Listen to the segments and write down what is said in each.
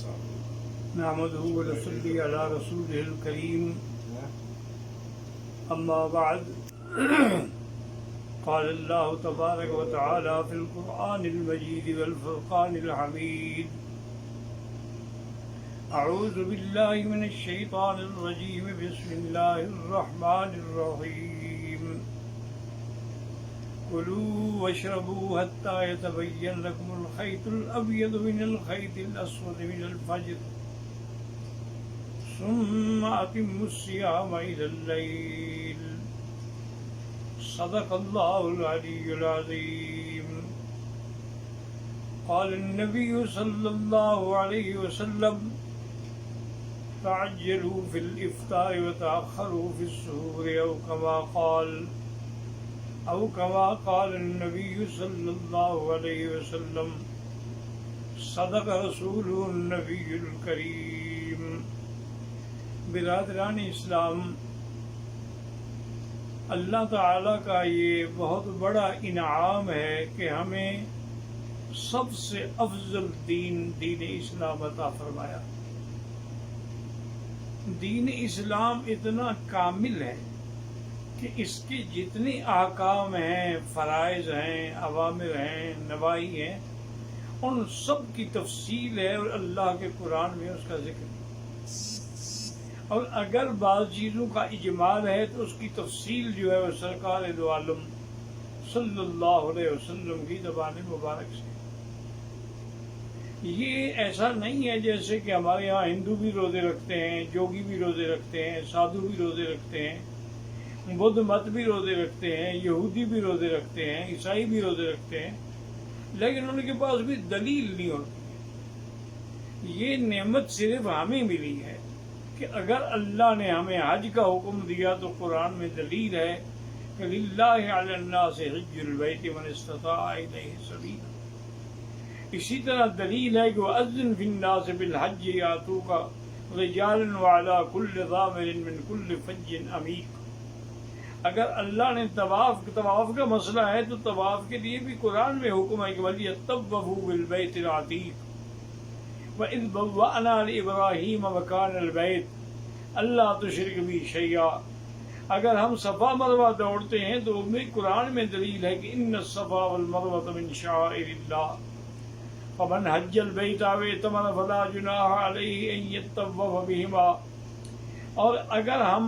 نحمده ونصلي على رسوله الكريم أما بعد قال الله تبارك وتعالى في القرآن المجيد والفرقان الحميد أعوذ بالله من الشيطان الرجيم بسم الله الرحمن الرحيم كلوا واشربوا حتى يتبين لكم الخيط الأبيض من الخيط الأسود من الفجر ثم أتموا الصيام إلى الليل صدق الله العلي العظيم قال النبي صلى الله عليه وسلم تعجلوا في الإفطار وتأخروا في السحور أو كما قال النبي صلى الله عليه وسلم صدق رسوله النبي الكريم. برادران اسلام، اللہ تعالیٰ کا یہ بہت بڑا انعام ہے کہ ہمیں سب سے افضل دین اسلام عطا فرمایا. دین اسلام اتنا کامل ہے کہ اس کے جتنے احکام ہیں، فرائض ہیں، اوامر ہیں، نواہی ہیں، ان سب کی تفصیل ہے اور اللہ کے قرآن میں اس کا ذکر ہے. اور اگر بعض چیزوں کا اجمال ہے تو اس کی تفصیل جو ہے وہ سرکار دو عالم صلی اللہ علیہ وسلم کی زبان مبارک سے. یہ ایسا نہیں ہے جیسے کہ ہمارے یہاں ہندو بھی روزے رکھتے ہیں، جوگی بھی روزے رکھتے ہیں، سادھو بھی روزے رکھتے ہیں، بدھ مت بھی روزے رکھتے ہیں، یہودی بھی روزے رکھتے ہیں، عیسائی بھی روزے رکھتے ہیں، لیکن ان کے پاس بھی دلیل نہیں ہوتی. یہ نعمت صرف ہمیں ملی ہے کہ اگر اللہ نے ہمیں حج کا حکم دیا تو قرآن میں دلیل ہے کہ للہ علی الناس حج البیت من استطاع الیہ سبیلا. اسی طرح دلیل ہے کہ وَأَذِّن فِي النَّاسِ بِالْحَجِّ يَأْتُوكَ رِجَالًا وَعَلَى كُلِّ ضَامِرٍ مِّن كُلِّ فَجٍّ عَمِيقٍ. اگر اللہ نے طواف کا مسئلہ ہے تو طواف کے لیے بھی قرآن میں حکم ہے کہ وَلْيَطَّوَّفُوا بِالْبَيْتِ الْعَتِيقِ وَإِذْ بَوَّأْنَا لِإِبْرَاهِيمَ مَكَانَ الْبَيْتِ أَلَّا تُشْرِكْ بِي شَيْئًا. اگر ہم صفا مروہ دوڑتے ہیں تو قرآن میں دلیل ہے کہ ان الصفا والمروہ من شعائر اللہ فمن حج البیت او اعتمر فلا جناح علیہ ان یطوف بہما. اور اگر ہم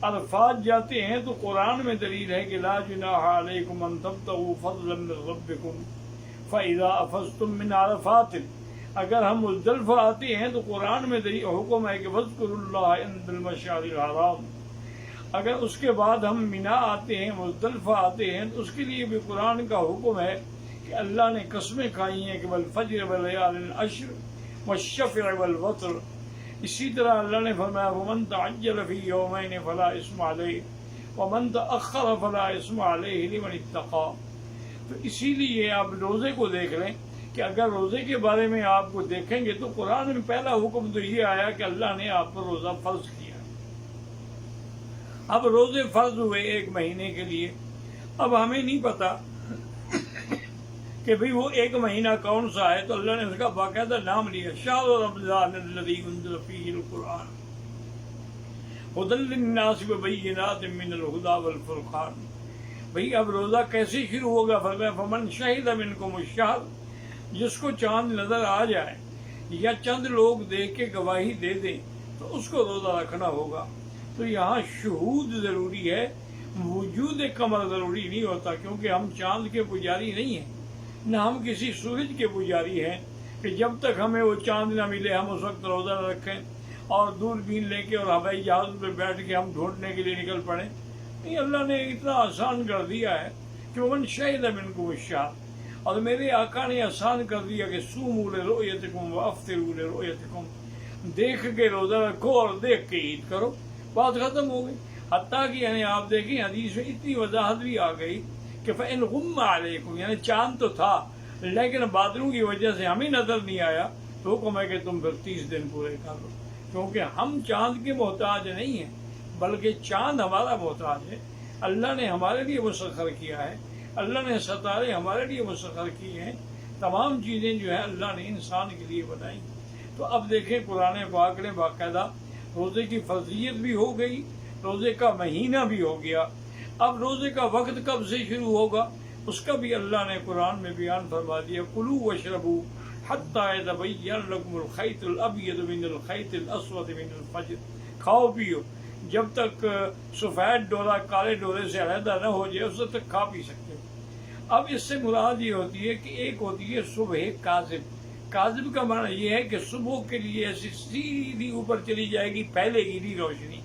عرفات جاتے ہیں تو قرآن میں دلیل ہے کہ لا جناح علیکم ان تبتغوا فضلا من ربکم فاذا افضتم من عرفات. اگر ہم مزدلفہ آتے ہیں تو قرآن میں حکم ہے کہ وَاذْكُرُوا اللَّهَ عِندَ الْمَشْعَرِ الْحَرَامِ. اگر اس کے بعد ہم منا آتے ہیں، مزدلفہ آتے ہیں تو اس کے لیے بھی قرآن کا حکم ہے کہ اللہ نے قسمیں کھائی ہیں کہ وَالْفَجْرِ وَلَيَالٍ عَشْرٍ وَالشَّفْعِ وَالْوَتْرِ. اسی طرح اللہ نے فرمایا وَمَن تَعَجَّلَ فِي يَوْمَيْنِ فَلَا إِثْمَ عَلَيْهِ وَمَن تَأَخَّرَ فَلَا إِثْمَ عَلَيْهِ لِمَنِ اتَّقَىٰ. تو اسی لیے آپ روزے کو دیکھ لیں کہ اگر روزے کے بارے میں آپ کو دیکھیں گے تو قرآن میں پہلا حکم تو یہ آیا کہ اللہ نے آپ پر روزہ فرض کیا. اب روزے فرض ہوئے 1 مہینے کے لیے. اب ہمیں نہیں پتا کہ بھئی وہ 1 مہینہ کون سا ہے، تو اللہ نے اس کا باقاعدہ نام لیا شہر رمضان الذی انزل فیہ القرآن ھدی للناس وبینات من الھدی والفرقان. بھئی اب روزہ کیسے شروع ہوگا؟ فرمایا فمن شہد منکم الشہر. جس کو چاند نظر آ جائے یا چند لوگ دیکھ کے گواہی دے دیں تو اس کو روزہ رکھنا ہوگا. تو یہاں شہود ضروری ہے، وجود قمر ضروری نہیں ہوتا، کیونکہ ہم چاند کے پجاری نہیں ہیں، نہ ہم کسی سورج کے پجاری ہیں کہ جب تک ہمیں وہ چاند نہ ملے ہم اس وقت روزہ نہ رکھیں اور دوربین لے کے اور ہوائی جہاز پہ بیٹھ کے ہم ڈھونڈنے کے لیے نکل پڑیں. نہیں، اللہ نے اتنا آسان کر دیا ہے کہ ومن شہد منکم الشہر. اور میرے آقا نے آسان کر دیا کہ صوموا لرؤیتکم وافطروا لرؤیتکم. دیکھ کے روزہ رکھو اور دیکھ کے عید کرو. بات ختم ہو گئی. حتیٰ کہ یعنی آپ دیکھیں حدیث میں اتنی وضاحت بھی آ گئی کہ فَإِنْ غُمَّ عَلَيْكُمْ، یعنی چاند تو تھا لیکن بادلوں کی وجہ سے ہمیں نظر نہیں آیا تو حکم ہے کہ تم پھر 30 دن پورے کر لو. کیونکہ ہم چاند کے محتاج نہیں ہیں بلکہ چاند ہمارا محتاج ہے. اللہ نے ہمارے لیے مسخر کیا ہے، اللہ نے ستارے ہمارے لیے مسخر کیے ہیں. تمام چیزیں جو ہے اللہ نے انسان کے لیے بنائی. تو اب دیکھیں قرآن پاک نے باقاعدہ روزے کی فرضیت بھی ہو گئی، روزے کا مہینہ بھی ہو گیا. اب روزے کا وقت کب سے شروع ہوگا اس کا بھی اللہ نے قرآن میں بیان فرما دیا. کلوا واشربوا حتی یتبین لکم الخیط الابیض من الخیط الاسود من الفجر. کھاؤ پیو جب تک سفید ڈورا کالے ڈورے سے علیحدہ نہ ہو جائے اس وقت تک کھا پی سکتے ہو. اب اس سے مراد یہ ہوتی ہے کہ ایک ہوتی ہے صبح کاذب. کاذب کا معنی یہ ہے کہ صبح کے لیے ایسی سیدھی اوپر چلی جائے گی، پھیلے گی نہیں روشنی.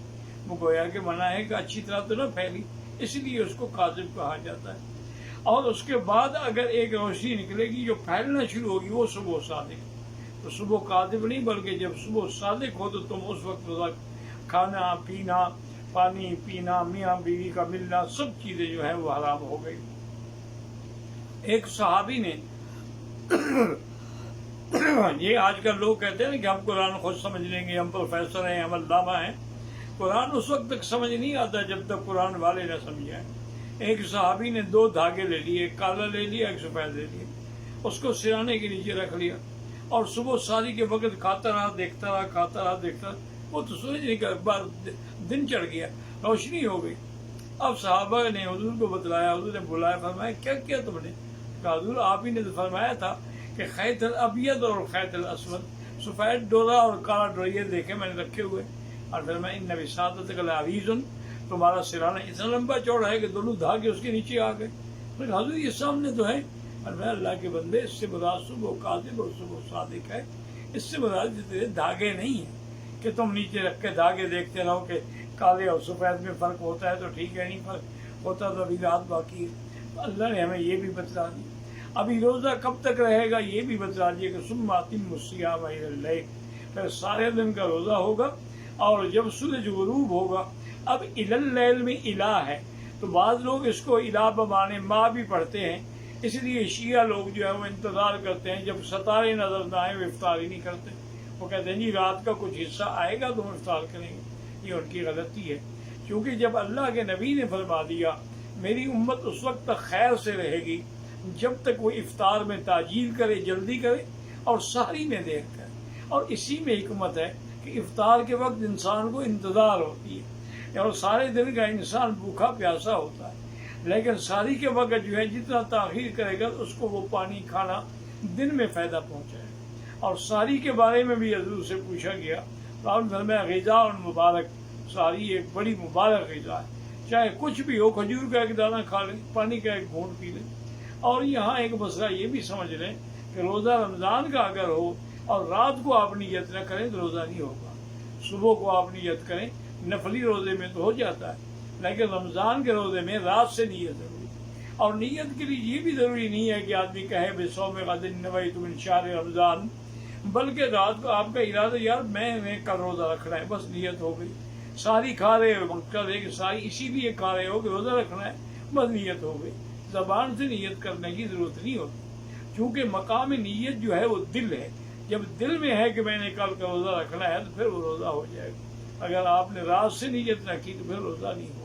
وہ گویا کہ منع ہے کہ اچھی طرح تو نہ پھیلی، اس لیے اس کو کاذب کہا جاتا ہے. اور اس کے بعد اگر ایک روشنی نکلے گی جو پھیلنا شروع ہوگی وہ صبح صادق. تو صبح کاذب نہیں بلکہ جب صبح صادق ہو تو تم اس وقت کھانا پینا، پانی پینا، میاں بیوی کا ملنا، سب چیزیں جو ہیں وہ حرام ہو گئی. ایک صحابی نے یہ آج کل لوگ کہتے ہیں کہ ہم قرآن خود سمجھ لیں گے، ہم پروفیسر ہیں، ہم علامہ ہیں. قرآن اس وقت تک سمجھ نہیں آتا جب تک قرآن والے نہ سمجھائیں. ایک صحابی نے 2 دھاگے لے لیے، ایک کالا لے لیا، ایک سفید لے لیا، اس کو سرانے کے نیچے رکھ لیا اور صبح ساری کے وقت کھاتا رہا، دیکھتا رہا، کھاتا رہا، دیکھتا رہا. وہ تو سورج نکل بار دن چڑھ گیا، روشنی ہو گئی. اب صحابہ نے حضور کو بتلایا، حضور نے بلایا، فرمایا کیا کیا تم نے؟ کہا حضور آپ ہی نے تو فرمایا تھا کہ خیط الابیض اور خیط الاسود، سفید ڈورا اور کالا ڈورا یہ دیکھے میں نے رکھے ہوئے. اور فرمایا ان وسادتک لعریض، تمہارا سرانہ اتنا لمبا چوڑا ہے کہ دونوں دھاگے اس کے نیچے آ گئے. حضور یہ سامنے تو ہے. اور میں اللہ کے بندے اس سے مراد صبح کاذب اور صبح صادق ہے. اس سے مراد تیرے دھاگے نہیں ہیں کہ تم نیچے رکھ کے دھاگے دیکھتے رہو کہ کالے اور سفید میں فرق ہوتا ہے تو ٹھیک ہے، نہیں فرق ہوتا تو ابھی رات باقی ہے. اللہ نے ہمیں یہ بھی بتلا دی. ابھی روزہ کب تک رہے گا یہ بھی بتلا دیا کہ ثم اتموا الصیام الی اللیل، پھر سارے دن کا روزہ ہوگا اور جب سورج غروب ہوگا. اب الی اللیل میں الہ ہے تو بعض لوگ اس کو الہ بمانے ماں بھی پڑھتے ہیں، اس لیے شیعہ لوگ جو ہے وہ انتظار کرتے ہیں جب ستارے نظر نہ آئے وہ افطار ہی نہیں کرتے. وہ کہتے ہیں جی رات کا کچھ حصہ آئے گا تو ہم افطار کریں گے. یہ ان کی غلطی ہے، کیونکہ جب اللہ کے نبی نے فرما دیا میری امت اس وقت تک خیر سے رہے گی جب تک وہ افطار میں تاجیل کرے، جلدی کرے، اور سحری میں دیر کرے. اور اسی میں حکمت ہے کہ افطار کے وقت انسان کو انتظار ہوتی ہے اور سارے دن کا انسان بھوکا پیاسا ہوتا ہے، لیکن سحری کے وقت جو ہے جتنا تاخیر کرے گا اس کو وہ پانی کھانا دن میں فائدہ پہنچائے. اور سحری کے بارے میں بھی حضور سے پوچھا گیا تو آپ نے فرمایا غذا اور مبارک، سحری ایک بڑی مبارک غذا ہے، چاہے کچھ بھی ہو، کھجور کا ایک دانہ کھا لیں، پانی کا ایک گھونٹ پی لیں. اور یہاں ایک مسئلہ یہ بھی سمجھ لیں کہ روزہ رمضان کا اگر ہو اور رات کو آپ نیت نہ کریں تو روزہ نہیں ہوگا. صبح کو آپ نیت کریں، نفلی روزے میں تو ہو جاتا ہے، لیکن رمضان کے روزے میں رات سے نیت ضروری. اور نیت کے لیے یہ بھی ضروری نہیں ہے کہ آدمی کہے بصوم غد نویت من شہر رمضان، بلکہ رات کو آپ کا ارادہ یار میں کل روزہ رکھنا ہے، بس نیت ہو گئی. ساری کھا رہے ہو، مقصد ہے کہ ساری اسی لیے کھا رہے ہو کہ روزہ رکھنا ہے، بس نیت ہو گئی. زبان سے نیت کرنے کی ضرورت نہیں ہوتی، کیونکہ مقام نیت جو ہے وہ دل ہے. جب دل میں ہے کہ میں نے کل کا روزہ رکھنا ہے تو پھر وہ روزہ ہو جائے گا. اگر آپ نے رات سے نیت نہ کی تو پھر روزہ نہیں ہوگا.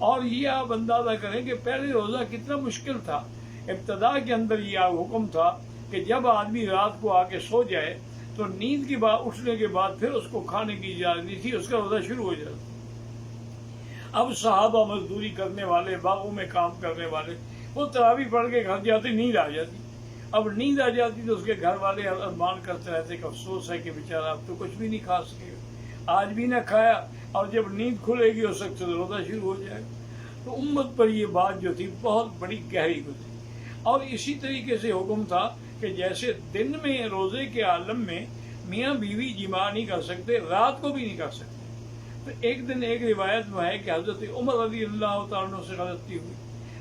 اور یہ آپ اندازہ کریں کہ پہلے روزہ کتنا مشکل تھا. ابتدا کے اندر یہ حکم تھا کہ جب آدمی رات کو آ کے سو جائے تو نیند کی بات اٹھنے کے بعد پھر اس کو کھانے کی اجازت نہیں تھی، اس کا روزہ شروع ہو جاتا. اب صحابہ مزدوری کرنے والے، باغوں میں کام کرنے والے، وہ تراویح پڑھ کے گھر جاتے، نیند آ جاتی. اب نیند آ جاتی تو اس کے گھر والے ارمان کرتے رہتے کہ افسوس ہے کہ بیچارہ اب تو کچھ بھی نہیں کھا سکے گا، آج بھی نہ کھایا اور جب نیند کھلے گی اس وقت سے روزہ شروع ہو جائے گا. تو امت پر یہ بات جو تھی بہت بڑی گہری گزری. اور اسی طریقے سے حکم تھا کہ جیسے دن میں روزے کے عالم میں میاں بیوی جماع نہیں کر سکتے، رات کو بھی نہیں کر سکتے. تو ایک دن ایک روایت میں ہے کہ حضرت عمر رضی اللہ تعالیٰ سے غلطی ہوئی،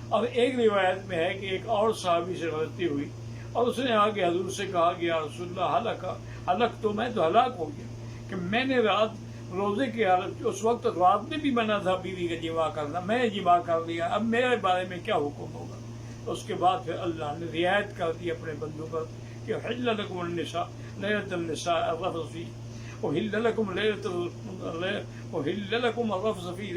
اور ایک روایت میں ہے کہ ایک اور صحابی سے غلطی ہوئی اور اس نے آگے حضور سے کہا کہ یا رسول اللہ ہلاک تو میں تو ہلاک ہو گیا کہ میں نے رات روزے کی حالت، اس وقت رات میں بھی منع تھا بیوی کا جماع کرنا، میں نے جماع کر لیا، اب میرے بارے میں کیا حکم ہوگا. اس کے بعد پھر اللہ نے رعایت کر دی اپنے بندوں پر کہ حل لکم النساء لیلۃ النساء الرفث فی احل لکم الرفث فی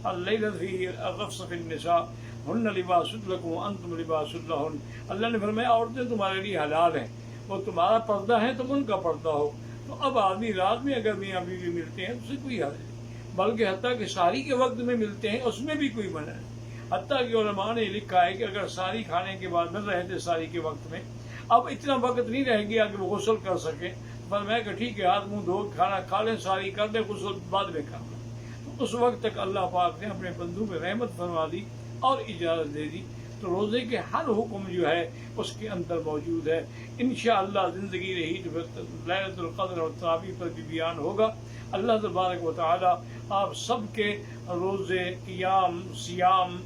اللیلۃ فی الرفث فی النساء ہن لباس لکم وانتم لباس لہن. اللہ نے فرمایا عورتیں تمہارے لیے حلال ہیں، وہ تمہارا پردہ ہے تم ان کا پردہ ہو. تو اب آدمی رات میں اگر میاں بیوی ملتے ہیں اس سے کوئی حرج نہیں، بلکہ حتیٰ کہ سحری کے وقت میں ملتے ہیں اس میں بھی کوئی منع نہیں۔ حتیٰ کہ علماء نے لکھا ہے کہ اگر سحری کھانے کے بعد مل رہے تھے سحری کے وقت میں، اب اتنا وقت نہیں رہ گیا کہ وہ غسل کر سکے، پر میں کہ ٹھیک ہے ہاتھ منہ دھو کھانا کھا لیں، سحری کر لیں، غسل بعد میں کر لیں، تو اس وقت تک اللہ پاک نے اپنے بندوں پہ رحمت فرما دی اور اجازت دے دی۔ تو روزے کے ہر حکم جو ہے اس کے اندر موجود ہے۔ انشاءاللہ زندگی رہی تو پھر لیلۃ القدر اور تراویح پر بھی بیان ہوگا۔ اللہ تبارک و تعالی آپ سب کے روزے قیام سیام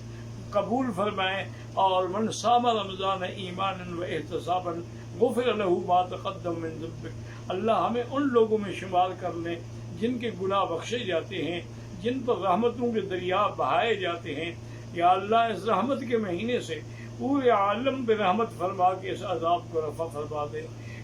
قبول فرمائیں، اور من صام رمضان ایمانا و احتسابا غفر له ما تقدم من ذنبه، اللہ ہمیں ان لوگوں میں شمار کر لیں جن کے گناہ بخشے جاتے ہیں، جن پر رحمتوں کے دریا بہائے جاتے ہیں۔ یا اللہ اس رحمت کے مہینے سے پورے عالم پہ رحمت فرما کے اس عذاب کو رفع فرما دے۔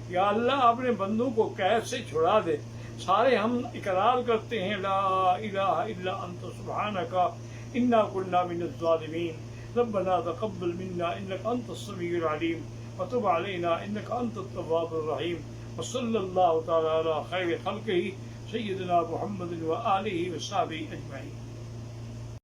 یا اللہ اپنے بندوں کو قید سے چھڑا دے۔ سارے ہم اقرار کرتے ہیں لا الہ الا انت سبحانک انا کنا من الظالمین، ربنا تقبل منا انک انت السمیع العلیم وتب علینا انک انت التواب الرحیم، وصلی اللہ تعالی علی خیر خلقہ سیدنا محمد وآلہ وصحبہ اجمعین۔